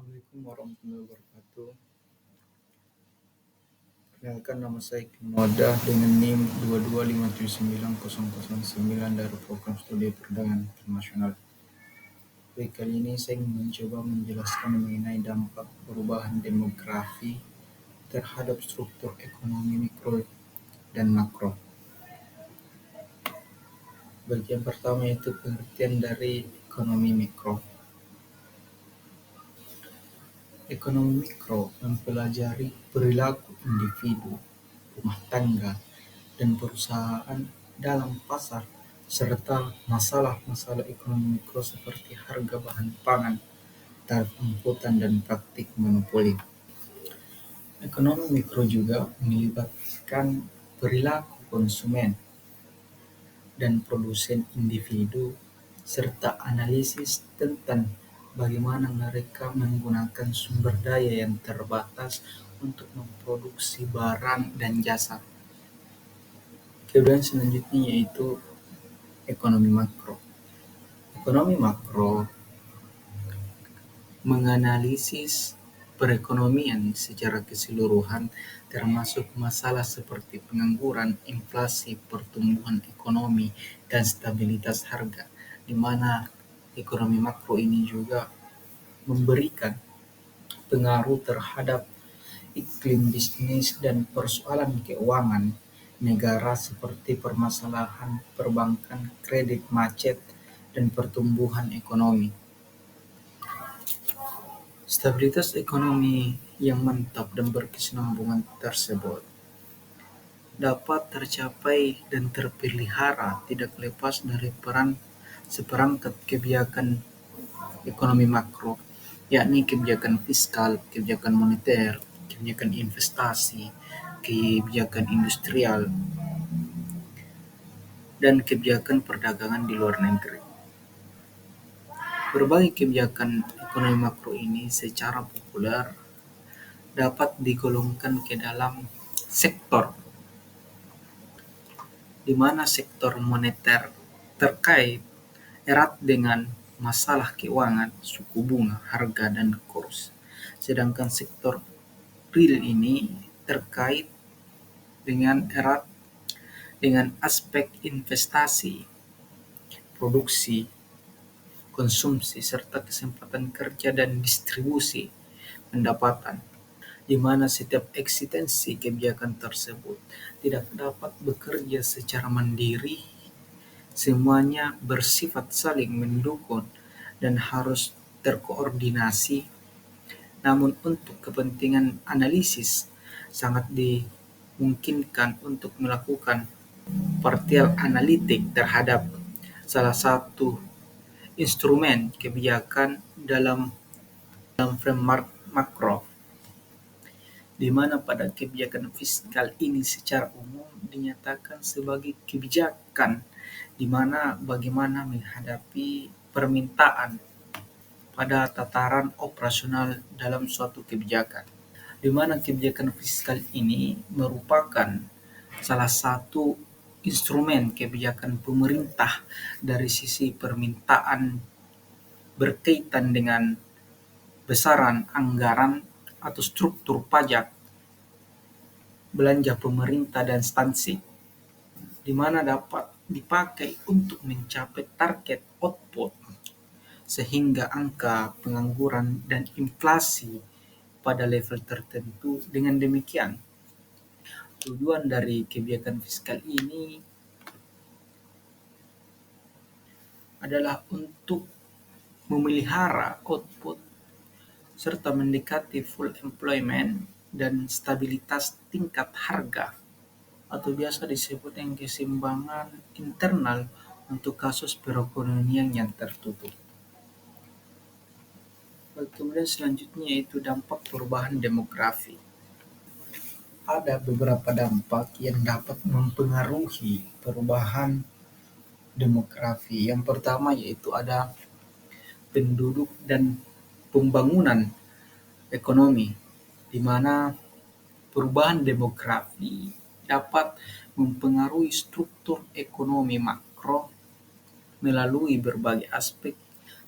Assalamualaikum warahmatullahi wabarakatuh. Perkenalkan nama saya Iklim Noda dengan NIM 225790009 dari Program Studi Perdagangan Internasional. Baik, kali ini saya ingin mencoba menjelaskan mengenai dampak perubahan demografi terhadap struktur ekonomi mikro dan makro. Bagian pertama yaitu pengertian dari ekonomi mikro. Ekonomi mikro mempelajari perilaku individu, rumah tangga, dan perusahaan dalam pasar, serta masalah-masalah ekonomi mikro seperti harga bahan pangan, tarif angkutan, dan praktik monopoli. Ekonomi mikro juga melibatkan perilaku konsumen dan produsen individu, serta analisis tentang bagaimana mereka menggunakan sumber daya yang terbatas untuk memproduksi barang dan jasa. Kemudian selanjutnya yaitu ekonomi makro. Ekonomi makro menganalisis perekonomian secara keseluruhan, termasuk masalah seperti pengangguran, inflasi, pertumbuhan ekonomi, dan stabilitas harga, di mana ekonomi makro ini juga memberikan pengaruh terhadap iklim bisnis dan persoalan keuangan negara seperti permasalahan perbankan, kredit macet, dan pertumbuhan ekonomi. Stabilitas ekonomi yang mantap dan berkesinambungan tersebut dapat tercapai dan terpelihara tidak lepas dari peran seperangkat kebijakan ekonomi makro, yakni kebijakan fiskal, kebijakan moneter, kebijakan investasi, kebijakan industrial, dan kebijakan perdagangan di luar negeri. Berbagai kebijakan ekonomi makro ini secara populer dapat digolongkan ke dalam sektor, di mana sektor moneter terkait erat dengan masalah keuangan, suku bunga, harga, dan kurs. Sedangkan sektor real ini terkait dengan erat dengan aspek investasi, produksi, konsumsi, serta kesempatan kerja dan distribusi pendapatan, di mana setiap eksistensi kebijakan tersebut tidak dapat bekerja secara mandiri, semuanya bersifat saling mendukung dan harus terkoordinasi. Namun untuk kepentingan analisis sangat dimungkinkan untuk melakukan partial analitik terhadap salah satu instrumen kebijakan dalam framework makro, di mana pada kebijakan fiskal ini secara umum dinyatakan sebagai kebijakan di mana bagaimana menghadapi permintaan pada tataran operasional dalam suatu kebijakan, di mana kebijakan fiskal ini merupakan salah satu instrumen kebijakan pemerintah dari sisi permintaan berkaitan dengan besaran anggaran atau struktur pajak, belanja pemerintah dan instansi, di mana dapat dipakai untuk mencapai target output sehingga angka pengangguran dan inflasi pada level tertentu. Dengan demikian, tujuan dari kebijakan fiskal ini adalah untuk memelihara output serta mendekati full employment dan stabilitas tingkat harga, atau biasa disebut dengan keseimbangan internal untuk kasus perekonomian yang tertutup. Kemudian selanjutnya yaitu dampak perubahan demografi. Ada beberapa dampak yang dapat mempengaruhi perubahan demografi. Yang pertama yaitu ada penduduk dan pembangunan ekonomi, di mana perubahan demografi dapat mempengaruhi struktur ekonomi makro melalui berbagai aspek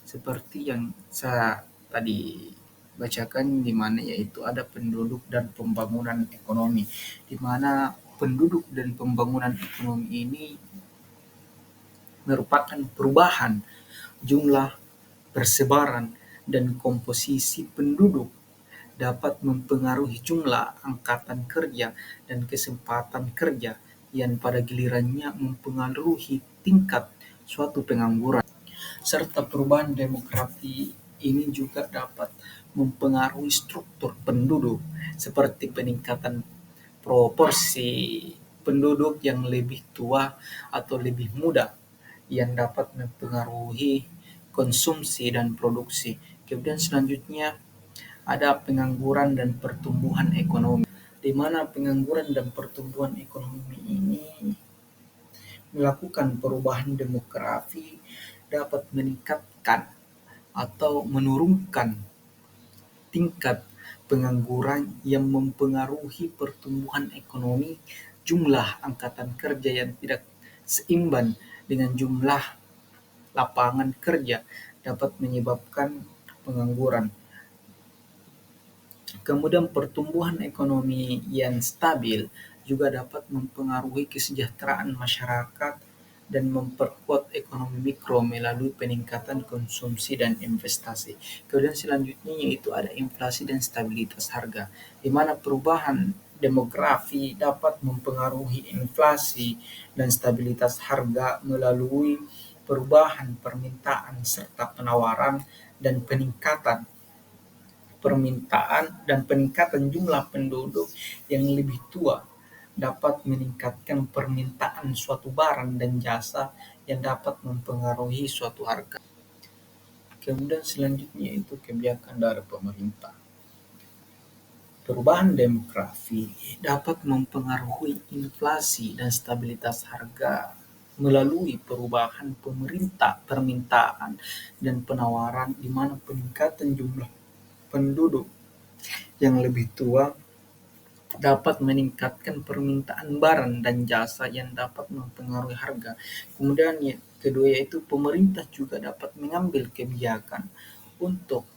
seperti yang saya tadi bacakan di mana yaitu ada penduduk dan pembangunan ekonomi, di mana penduduk dan pembangunan ekonomi ini merupakan perubahan jumlah, persebaran, dan komposisi penduduk dapat mempengaruhi jumlah angkatan kerja dan kesempatan kerja yang pada gilirannya mempengaruhi tingkat suatu pengangguran. Serta perubahan demografi ini juga dapat mempengaruhi struktur penduduk seperti peningkatan proporsi penduduk yang lebih tua atau lebih muda yang dapat mempengaruhi konsumsi dan produksi. Kemudian selanjutnya ada pengangguran dan pertumbuhan ekonomi, di mana pengangguran dan pertumbuhan ekonomi ini melakukan perubahan demografi dapat meningkatkan atau menurunkan tingkat pengangguran yang mempengaruhi pertumbuhan ekonomi, jumlah angkatan kerja yang tidak seimbang dengan jumlah lapangan kerja dapat menyebabkan pengangguran. Kemudian pertumbuhan ekonomi yang stabil juga dapat mempengaruhi kesejahteraan masyarakat dan memperkuat ekonomi mikro melalui peningkatan konsumsi dan investasi. Kemudian selanjutnya yaitu ada inflasi dan stabilitas harga, di mana perubahan demografi dapat mempengaruhi inflasi dan stabilitas harga melalui perubahan permintaan serta penawaran dan peningkatan jumlah penduduk yang lebih tua dapat meningkatkan permintaan suatu barang dan jasa yang dapat mempengaruhi suatu harga. Kemudian selanjutnya itu kebijakan dari pemerintah. Perubahan demografi dapat mempengaruhi inflasi dan stabilitas harga melalui perubahan permintaan dan penawaran, di mana peningkatan jumlah penduduk yang lebih tua dapat meningkatkan permintaan barang dan jasa yang dapat mempengaruhi harga. Kemudian kedua yaitu pemerintah juga dapat mengambil kebijakan untuk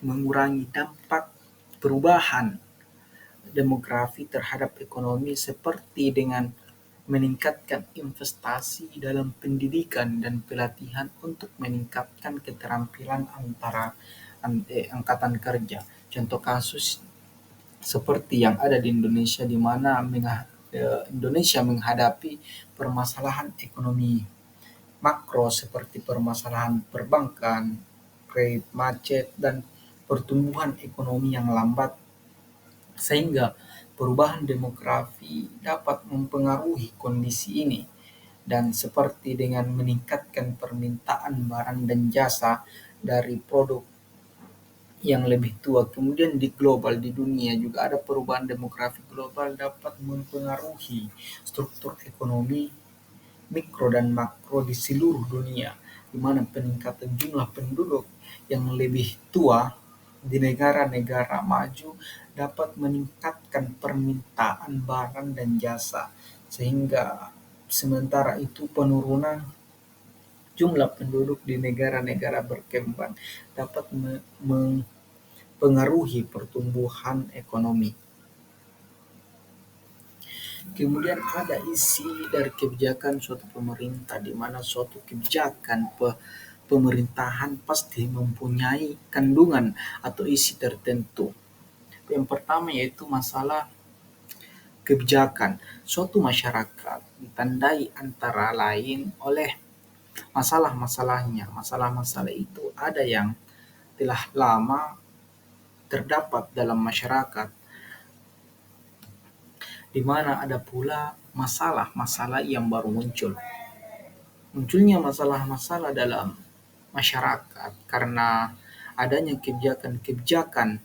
mengurangi dampak perubahan demografi terhadap ekonomi seperti dengan meningkatkan investasi dalam pendidikan dan pelatihan untuk meningkatkan keterampilan angkatan kerja. Contoh kasus seperti yang ada di Indonesia, di mana Indonesia menghadapi permasalahan ekonomi makro seperti permasalahan perbankan, kredit macet, dan pertumbuhan ekonomi yang lambat, sehingga perubahan demografi dapat mempengaruhi kondisi ini dan seperti dengan meningkatkan permintaan barang dan jasa dari produk yang lebih tua. Kemudian di global, di dunia juga ada perubahan demografi global dapat mempengaruhi struktur ekonomi mikro dan makro di seluruh dunia, di mana peningkatan jumlah penduduk yang lebih tua di negara-negara maju dapat meningkatkan permintaan barang dan jasa, sehingga sementara itu penurunan jumlah penduduk di negara-negara berkembang dapat mempengaruhi pertumbuhan ekonomi. Kemudian ada isi dari kebijakan suatu pemerintah, di mana suatu kebijakan pemerintahan pasti mempunyai kandungan atau isi tertentu. Yang pertama yaitu masalah kebijakan. Suatu masyarakat ditandai antara lain oleh masalah-masalahnya. Masalah-masalah itu ada yang telah lama terdapat dalam masyarakat, di mana ada pula masalah-masalah yang baru muncul. Munculnya masalah-masalah dalam masyarakat karena adanya kebijakan-kebijakan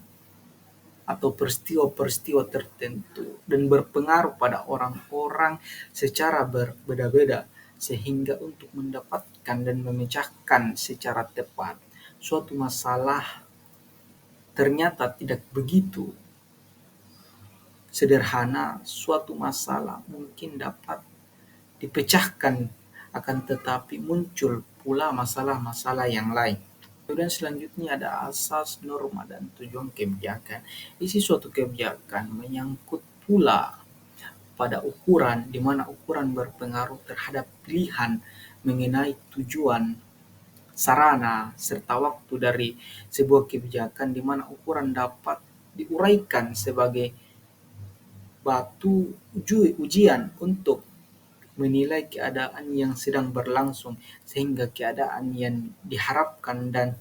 atau peristiwa-peristiwa tertentu dan berpengaruh pada orang-orang secara berbeda-beda, sehingga untuk mendapatkan dan memecahkan secara tepat suatu masalah ternyata tidak begitu sederhana. Suatu masalah mungkin dapat dipecahkan, akan tetapi muncul pula masalah-masalah yang lain. Kemudian selanjutnya ada asas, norma, dan tujuan kebijakan. Isi suatu kebijakan menyangkut pula pada ukuran, di mana ukuran berpengaruh terhadap pilihan mengenai tujuan, sarana, serta waktu dari sebuah kebijakan, di mana ukuran dapat diuraikan sebagai batu ujian untuk menilai keadaan yang sedang berlangsung sehingga keadaan yang diharapkan dan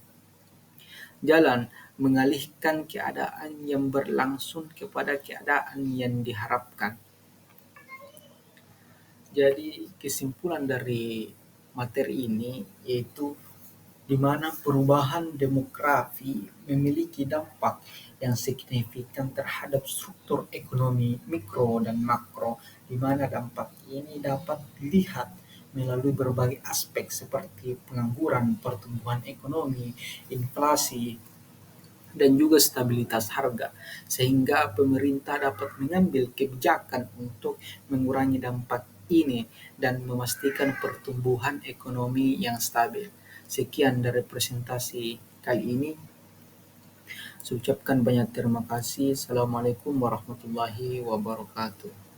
jalan mengalihkan keadaan yang berlangsung kepada keadaan yang diharapkan. Jadi kesimpulan dari materi ini yaitu di mana perubahan demografi memiliki dampak yang signifikan terhadap struktur ekonomi mikro dan makro, di mana dampak ini dapat dilihat melalui berbagai aspek seperti pengangguran, pertumbuhan ekonomi, inflasi, dan juga stabilitas harga, sehingga pemerintah dapat mengambil kebijakan untuk mengurangi dampak ini dan memastikan pertumbuhan ekonomi yang stabil. Sekian dari presentasi kali ini. Saya ucapkan banyak terima kasih. Assalamualaikum warahmatullahi wabarakatuh.